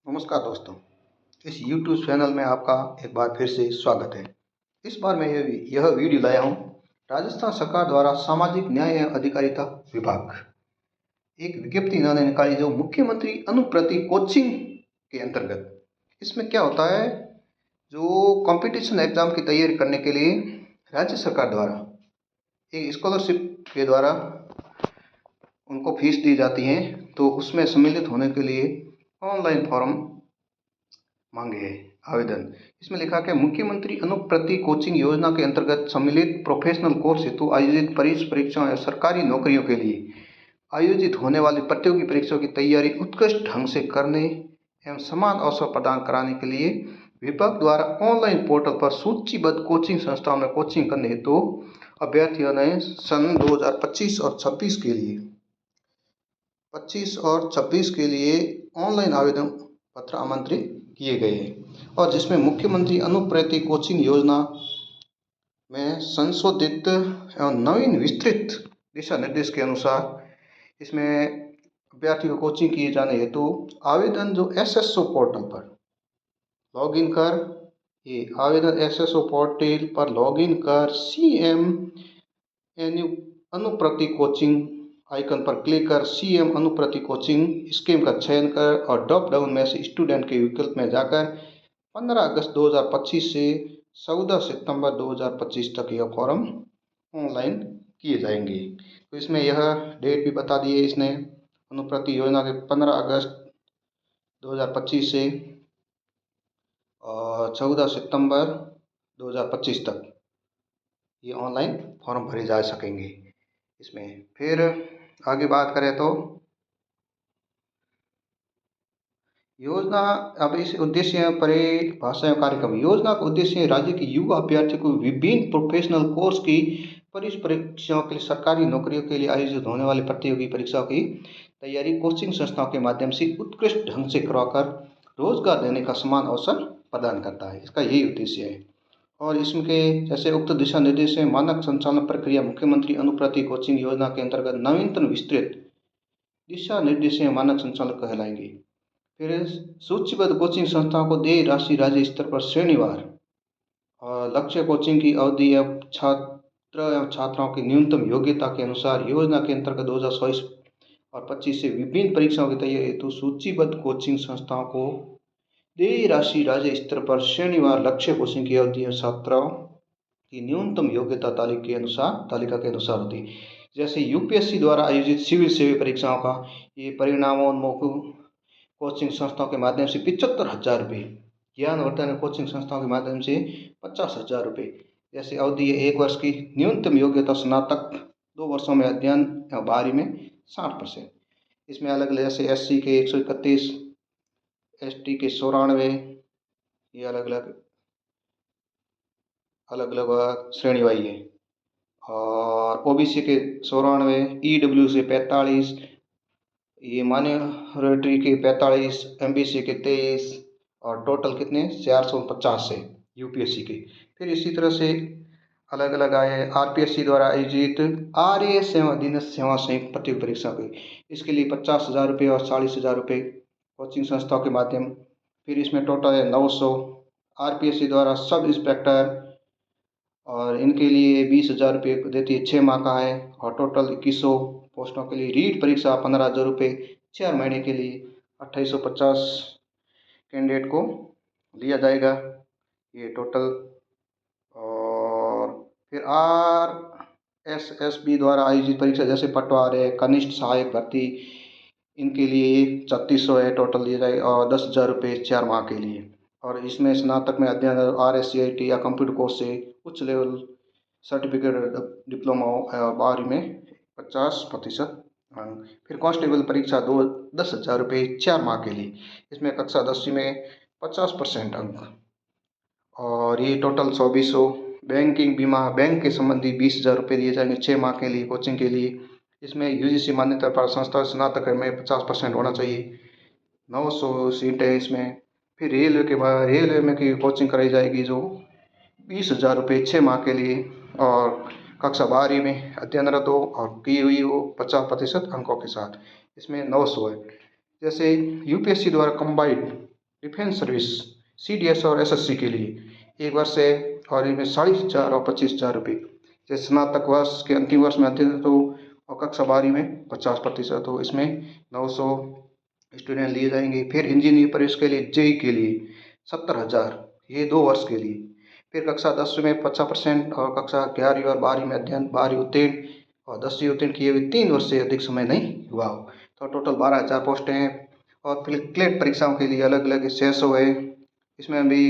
नमस्कार दोस्तों, इस YouTube चैनल में आपका एक बार फिर से स्वागत है। इस बार मैं यह वीडियो लाया हूँ राजस्थान सरकार द्वारा सामाजिक न्याय एवं अधिकारिता विभाग एक विज्ञप्ति इन्होंने निकाली जो मुख्यमंत्री अनुप्रति कोचिंग के अंतर्गत। इसमें क्या होता है, जो कंपटीशन एग्जाम की तैयारी करने के लिए राज्य सरकार द्वारा एक स्कॉलरशिप के द्वारा उनको फीस दी जाती है, तो उसमें सम्मिलित होने के लिए ऑनलाइन फॉर्म मांगे है आवेदन। इसमें लिखा कि मुख्यमंत्री अनुप्रति कोचिंग योजना के अंतर्गत सम्मिलित प्रोफेशनल कोर्स हेतु आयोजित परीक्षाओं या सरकारी नौकरियों के लिए आयोजित होने वाली प्रतियोगी परीक्षाओं की तैयारी उत्कृष्ट ढंग से करने एवं समान अवसर प्रदान कराने के लिए विभाग द्वारा ऑनलाइन पोर्टल पर सूचीबद्ध कोचिंग संस्थाओं में कोचिंग करने हेतु अभ्यर्थियों ने सन 2025 और 26 के लिए ऑनलाइन आवेदन पत्र आमंत्रित किए गए हैं, और जिसमें मुख्यमंत्री अनुप्रति कोचिंग योजना में संशोधित एवं नवीन विस्तृत दिशा निर्देश के अनुसार इसमें अभ्यर्थियों को कोचिंग किए जाने हेतु आवेदन जो SSO पोर्टल पर लॉगिन कर SSO पोर्टल पर लॉगिन कर CM अनुप्रति कोचिंग आइकन पर क्लिक कर CM अनुप्रति कोचिंग स्कीम का चयन कर और ड्रॉप डाउन में से स्टूडेंट के विकल्प में जाकर 15 अगस्त 2025 से 14 सितंबर 2025 तक यह फॉर्म ऑनलाइन किए जाएंगे। तो इसमें यह डेट भी बता दी है इसने, अनुप्रति योजना के 15 अगस्त 2025 से और 14 सितंबर 2025 तक ये ऑनलाइन फॉर्म भरे जा सकेंगे। इसमें फिर आगे बात करें तो योजना, अब इस उद्देश्य परिभाषा एवं कार्यक्रम। योजना का उद्देश्य राज्य के युवा अभ्यर्थियों को विभिन्न प्रोफेशनल कोर्स की परीक्षाओं के लिए सरकारी नौकरियों के लिए आयोजित होने वाली प्रतियोगी परीक्षाओं की तैयारी कोचिंग संस्थाओं के माध्यम से उत्कृष्ट ढंग से करवाकर रोजगार देने का समान अवसर प्रदान करता है। इसका यही उद्देश्य है। और इसके जैसे उक्त दिशा निर्देश में मानक संचालन प्रक्रिया मुख्यमंत्री अनुप्रति कोचिंग योजना के अंतर्गत नवीनतम विस्तृत दिशा निर्देश मानक संचालन कहलाएंगे। फिर सूचीबद्ध कोचिंग संस्थाओं को देय राशि राज्य स्तर पर श्रेणीवार और लक्ष्य कोचिंग की अवधि या छात्र एवं छात्राओं की न्यूनतम योग्यता के अनुसार योजना के अंतर्गत 2024 और 25 से विभिन्न परीक्षाओं की तैयारी हेतु सूचीबद्ध कोचिंग संस्थाओं को देय राशि राज्य स्तर पर श्रेणीवार लक्ष्य कोचिंग की अवधि और छात्राओं की न्यूनतम योग्यता तालिका के अनुसार होती है। जैसे UPSC द्वारा आयोजित सिविल सेवा परीक्षाओं का ये परिणामोन्मुख कोचिंग संस्थाओं के माध्यम से 75,000 रुपये, ज्ञानवर्धन कोचिंग संस्थाओं के माध्यम से 50,000 रुपये। जैसे अवधि 1 वर्ष की, न्यूनतम योग्यता स्नातक, 2 वर्षों में अध्ययन एवं 12वीं में 60%। इसमें अलग अलग जैसे SC के 131, ST के 94, ये अलग अलग श्रेणी वाई है। और OBC के 94, EW से 45, ये माइनॉरिटी के 45, MBC के 23 और टोटल कितने 450 है UPSC के। फिर इसी तरह से अलग अलग आए RPSC द्वारा आयोजित RAS एवं अधीनस्थ सेवा संयुक्त प्रतियोगी परीक्षा की, इसके लिए 50,000 रुपये और 40,000 रुपये कोचिंग संस्थाओं के माध्यम। फिर इसमें टोटल है 900। RPSC द्वारा सब इंस्पेक्टर और इनके लिए 20,000 रुपये देती है, 6 माह का है, और टोटल 2100 पोस्टों के लिए रीट परीक्षा 15,000 रुपये 4 महीने के लिए 2850 कैंडिडेट को लिया जाएगा ये टोटल। और फिर RSSB द्वारा आयोजित परीक्षा जैसे पटवारी, कनिष्ठ सहायक भर्ती, इनके लिए 3600 है टोटल दिया जाएगा, और 10,000 रुपये 4 माह के लिए। और इसमें स्नातक में अध्ययन RSCIT या कंप्यूटर कोर्स से उच्च लेवल सर्टिफिकेट डिप्लोमा 12वीं में 50%। फिर कांस्टेबल परीक्षा 10,000 रुपये 4 माह के लिए, इसमें कक्षा 10वीं में 50% अंक, और ये टोटल 2400। बैंकिंग बीमा बैंक के संबंधी 20,000 रुपये दिए जाएंगे 6 माह के लिए कोचिंग के लिए। इसमें UGC मान्यता प्राप्त संस्था स्नातक में 50% होना चाहिए, 900 सीटें इसमें। फिर रेलवे में की कोचिंग कराई जाएगी जो 20,000 रुपये 6 माह के लिए, और कक्षा 12वीं में अध्ययनरत हो और की हुई हो 50% अंकों के साथ, इसमें 900 है। जैसे UPSC द्वारा कंबाइंड डिफेंस सर्विस CDS और SSC के लिए 1 वर्ष है और इसमें 40,000 और 25,000 रुपये। जैसे स्नातक वर्ष के अंतिम वर्ष में अध्ययन तो और कक्षा 12 में 50% तो इसमें 900 स्टूडेंट लिए जाएंगे। फिर इंजीनियरिंग प्रवेश के लिए JEE के लिए 70,000, ये 2 वर्ष के लिए। फिर कक्षा 10 में 50% और कक्षा 11वीं और 12वीं में अध्ययन 12वीं उत्तीर्ण और 10वीं उत्तीर्ण किए हुए 3 वर्ष से अधिक समय नहीं हुआ हो। तो टोटल 12,000 पोस्टें हैं। और फिर क्लेट परीक्षाओं के लिए अलग अलग 600 है, इसमें भी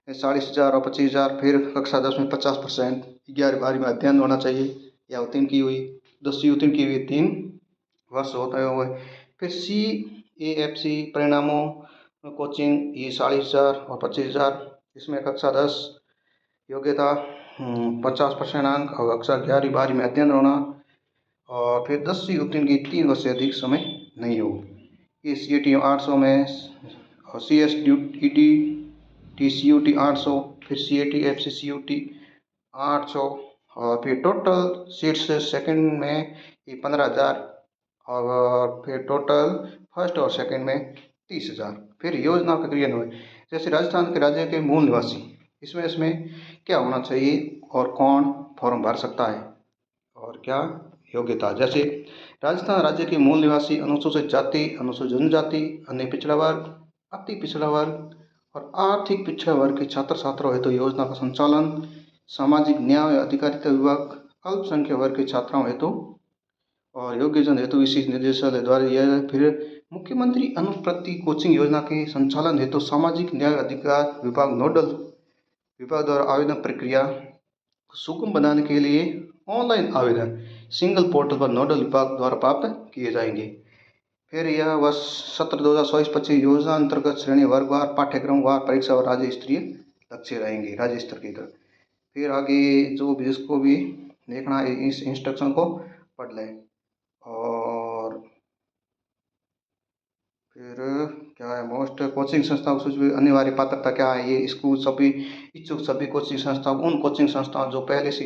40,000 और 25,000। फिर कक्षा 10 में 50%, 11वीं 12वीं में अध्ययन होना चाहिए या उत्तीर्ण की हुई, 10वीं उत्तीर्ण की हुई 3 वर्ष होता हुए। फिर CAFC परिणामों कोचिंग ये 40,000 और 25,000। इसमें कक्षा 10 योग्यता 50% अंक और कक्षा 11वीं 12वीं में अध्ययन होना और फिर 10वीं उत्तीर्ण की 3 वर्ष से अधिक समय नहीं हो। ये CAT 800 में और CSET TCUT 800, फिर CAT FCCUT 800 और फिर टोटल सीट्स सेकंड में ये 15,000 और फिर टोटल फर्स्ट और सेकंड में 30,000। फिर योजना का क्रियान्वयन, जैसे राजस्थान के राज्य के मूल निवासी, इसमें क्या होना चाहिए और कौन फॉर्म भर सकता है और क्या योग्यता। जैसे राजस्थान राज्य के मूल निवासी, अनुसूचित जाति, अनुसूचित जनजाति, अन्य पिछड़ा वर्ग, अति पिछड़ा वर्ग और आर्थिक पिछड़ा वर्ग के छात्र छात्राओं हेतु योजना का संचालन सामाजिक न्याय और अधिकारिता विभाग अल्पसंख्यक वर्ग के छात्राओं हेतु और योग्य जन हेतु इसी निदेशालय द्वारा दिया जाए। फिर मुख्यमंत्री अनुप्रति कोचिंग योजना के संचालन हेतु सामाजिक न्याय अधिकार विभाग नोडल विभाग द्वारा आवेदन प्रक्रिया सुगम बनाने के लिए ऑनलाइन आवेदन सिंगल पोर्टल पर नोडल विभाग द्वारा प्राप्त किए जाएंगे। फिर यह वर्ष सत्र 2024-25 योजना अंतर्गत श्रेणी वर्गवार पाठ्यक्रमवार परीक्षा और राज्य स्तरीय लक्ष्य रहेंगे, राज्य स्तर की तरफ। फिर आगे जो भी जिसको भी देखना है इस इंस्ट्रक्शन को पढ़ लें। और फिर क्या है, मोस्ट कोचिंग संस्थाओं सूची अनिवार्य पात्रता क्या है, ये स्कूल सभी इच्छुक सभी कोचिंग संस्थाओं उन कोचिंग संस्थाओं जो पहले से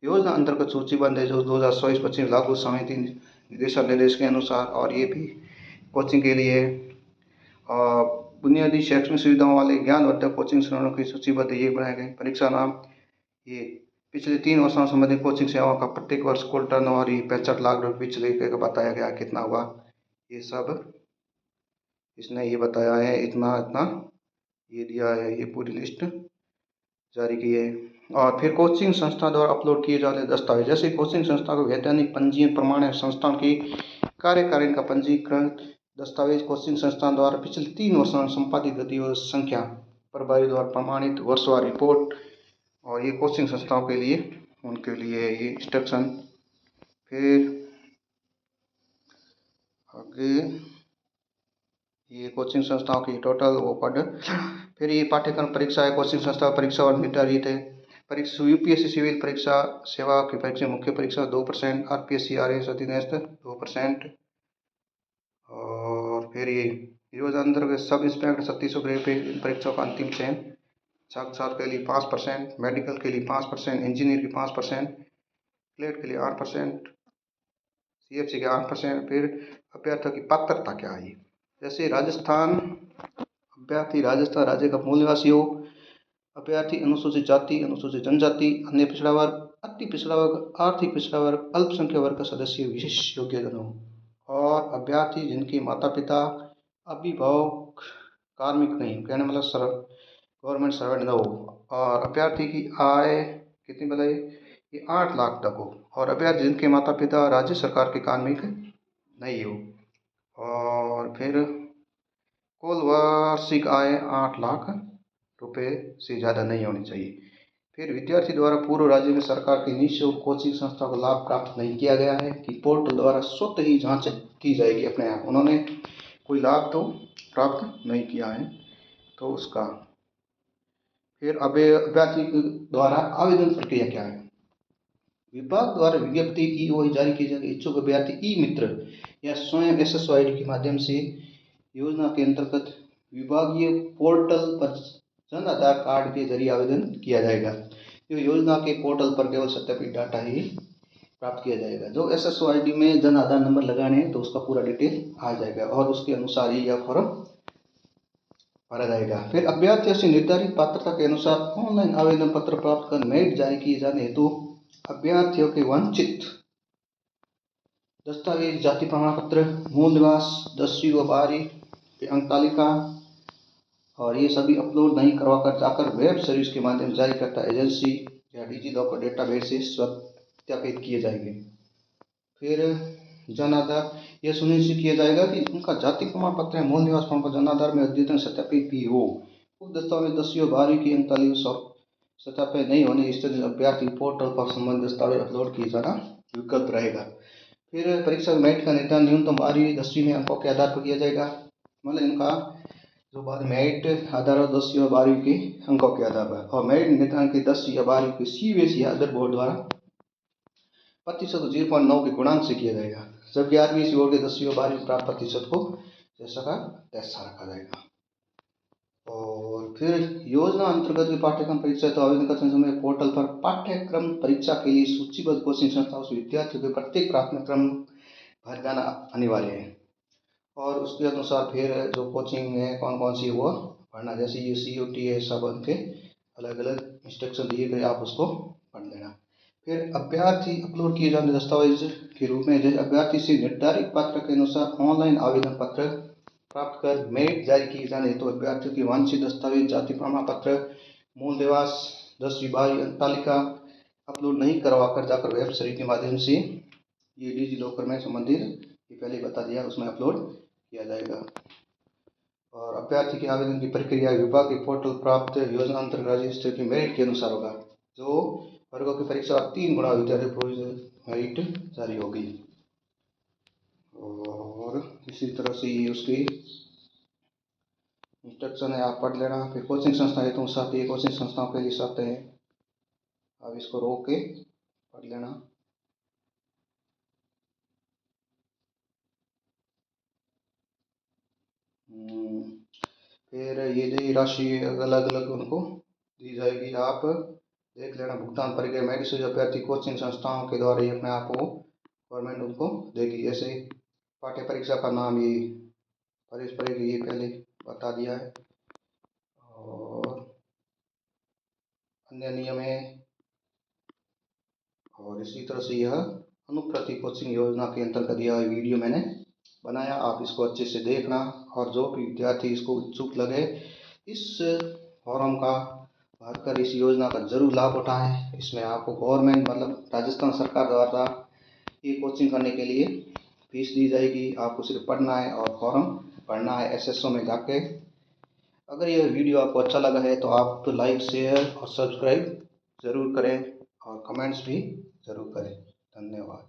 योजना अंतर्गत सूचीबद्ध है जो 2024-25 लागू समिति निर्देश के अनुसार। और ये भी कोचिंग के लिए बुनियादी शैक्षणिक सुविधाओं वाले ज्ञानवर्धक कोचिंग संस्थानों की सूचीबद्ध ये बनाए गए। परीक्षा नाम ये पिछले 3 वर्षों संबंधित कोचिंग सेवाओं का प्रत्येक वर्ष कुल टर्नओवर 65 लाख रुपये पिछले का बताया गया कितना हुआ, ये सब इसने ये बताया है, इतना इतना ये दिया है, ये पूरी लिस्ट जारी की है। और फिर कोचिंग संस्था द्वारा अपलोड किए जाते दस्तावेज, जैसे कोचिंग संस्था को वैधानिक पंजीयन प्रमाण है, संस्थान की कार्यकारिणी का पंजीकरण दस्तावेज, कोचिंग संस्थान द्वारा पिछले 3 वर्षों में संपादित गतिविधियों संख्या प्रभारी द्वारा प्रमाणित वर्षवार रिपोर्ट। और ये कोचिंग संस्थाओं के लिए उनके लिए ये इंस्ट्रक्शन। फिर आगे ये कोचिंग संस्थाओं की टोटल वो पढ़। फिर ये पाठ्यक्रम परीक्षा है, कोचिंग संस्था परीक्षा और निर्धारित है। परीक्षा UPSC सिविल परीक्षा सेवा की परीक्षा मुख्य परीक्षा 2%, RPSC RAS अधीनस्थ 2%। और फिर ये योजना अंतर्गत सब इंस्पेक्टर 3600 ग्रेड पे परीक्षाओं का अंतिम चयन, साक्षात के लिए 5%, मेडिकल के लिए 5%, इंजीनियर की 5%, क्लेट के लिए 8%, CFC के 8%। फिर अभ्यर्थियों की पात्रता क्या है, जैसे राजस्थान अभ्यर्थी राजस्थान राज्य का मूल निवासी हो, अभ्यर्थी अनुसूचित जाति, अनुसूचित जनजाति, अन्य पिछड़ा वर्ग, अति पिछड़ा वर्ग, आर्थिक पिछड़ा वर्ग, अल्पसंख्यक वर्ग का सदस्य विशेष योग्यता हो, और अभ्यर्थी जिनके माता पिता अभिभावक कार्मिक नहीं, कहने मतलब गवर्नमेंट सर्वेंट न हो, और अभ्यर्थी की आय कितनी बताइए, ये 8 लाख तक हो, और अभ्यर्थी जिनके माता पिता राज्य सरकार के कार्मिक नहीं हो, और फिर कुल वार्षिक आय 8 लाख रुपए से ज़्यादा नहीं होनी चाहिए। फिर विद्यार्थी द्वारा पूर्व राज्य में सरकार की निःशुल्क कोचिंग संस्था को लाभ प्राप्त नहीं किया गया है कि पोर्टल द्वारा स्वतः ही जांच की जाएगी अपने आप, उन्होंने कोई लाभ तो प्राप्त नहीं किया है तो उसका। फिर अभ्यर्थी द्वारा आवेदन प्रक्रिया क्या है, विभाग द्वारा विज्ञप्ति EOI जारी की जाएगी। इच्छुक अभ्यर्थी ई-मित्र या स्वयं SSOID के माध्यम से योजना के अंतर्गत विभागीय पोर्टल पर जन आधार कार्ड के जरिए आवेदन किया जाएगा। तो योजना के पोर्टल पर केवल सत्यापित डाटा ही प्राप्त किया जाएगा। जो SSOID में जन आधार नंबर लगाने हैं तो उसका पूरा डिटेल आ जाएगा और उसके अनुसार ही यह फॉर्म भरा जाएगा। फिर अभ्यर्थियों से निर्धारित पात्रता के अनुसार ऑनलाइन आवेदन पत्र प्राप्त कर मेरिट जारी किए जाने हेतु अभ्यर्थियों के वांछित दस्तावेज जाति प्रमाण पत्र, मूल निवास, 10वीं व 12वीं की अंक तालिका और ये सभी अपलोड नहीं करवाकर जाकर वेब सर्विस के माध्यम जारी करता एजेंसी या डिजी लॉकर डेटाबेस से सत्यापित किए जाएंगे। फिर जन आधार, यह सुनिश्चित किया जाएगा कि उनका जाति प्रमाण पत्र या मूल निवास प्रमाण पत्र जन आधार में अद्यतन सत्यापित भी हो। उक्त दस्तावेज 10वीं और 12वीं की अंक तालिका सत्यापित नहीं होने स्थिति अभ्यर्थी पोर्टल पर संबंधित दस्तावेज अपलोड किए जाना विकल्प रहेगा। फिर परीक्षा मेरिट का निर्धारण न्यूनतम 12वीं 10वीं में अंकों के आधार पर किया जाएगा। मतलब इनका जो बाद मेरिट आधार हो 10वीं और 12वीं के अंकों के आधार पर, और मेरिट निर्धारण की 10वीं या 12वीं की सीबीएसई या अदर बोर्ड द्वारा प्रतिशत 0.9 के गुणांक से किया जाएगा, जबकि आरबीएसई बोर्ड के 10वीं और 12वीं प्राप्त प्रतिशत को जैसा का तैसा रखा जाएगा। और फिर योजना अंतर्गत के पाठ्यक्रम परीक्षा तो आवेदन करते समय पोर्टल पर पाठ्यक्रम परीक्षा के लिए सूचीबद्ध कोचिंग संस्थाओं से विद्यार्थियों के प्रत्येक प्राथमिक क्रम भर जाना अनिवार्य है और उसके अनुसार फिर जो कोचिंग है कौन कौन सी वो पढ़ना, जैसे ये CUT है, सब उनके अलग अलग इंस्ट्रक्शन दिए गए, आप उसको पढ़ लेना। फिर अभ्यर्थी अपलोड किए जाने दस्तावेज के रूप में जैसे अभ्यर्थी से निर्धारित पात्र के अनुसार ऑनलाइन आवेदन पत्र प्राप्त कर मेरिट जारी किए जाने तो अभ्यर्थियों की वांछित दस्तावेज जाति प्रमाण पत्र, मूल निवास, 10वीं 12वीं अंक तालिका अपलोड नहीं करवाकर जाकर वेब सर्विस के माध्यम से ये डिजी लॉकर में संबंधित ये पहले बता दिया उसमें अपलोड किया जाएगा। और अभ्यर्थी के आवेदन की प्रक्रिया विभाग के पोर्टल प्राप्त योजना अंतर्गत रजिस्टर की मेरिट के अनुसार होगा। जो वर्गों की परीक्षा 3 गुणा विद्यार्थी मेरिट जारी होगी। और इसी तरह से ये उसकी इंस्ट्रक्शन है, आप पढ़ लेना। फिर कोचिंग संस्था है तो साथ ही कोचिंग संस्थाओं के लिए शर्त है, आप इसको रोक के पढ़ लेना। फिर ये जो राशि अलग अलग उनको दी जाएगी, आप देख लेना। भुगतान प्रक्रिया मेरिट अभ्यर्थी कोचिंग संस्थाओं के द्वारा ये अपने आप को गवर्नमेंट उनको देगी। जैसे पाठ्य परीक्षा का नाम ये परीक्षा पड़ेगी, ये पहले बता दिया है। और अन्य नियम है। और इसी तरह से यह अनुप्रति कोचिंग योजना के अंतर्गत यह वीडियो मैंने बनाया, आप इसको अच्छे से देखना। और जो भी विद्यार्थी इसको इच्छुक लगे इस फॉर्म का भरकर इस योजना का जरूर लाभ उठाएं। इसमें आपको गवर्नमेंट मतलब राजस्थान सरकार द्वारा ये कोचिंग करने के लिए फीस दी जाएगी, आपको सिर्फ पढ़ना है और फॉर्म भरना है SSO में जाके। अगर यह वीडियो आपको अच्छा लगा है तो आप तो लाइक शेयर और सब्सक्राइब ज़रूर करें और कमेंट्स भी ज़रूर करें। धन्यवाद।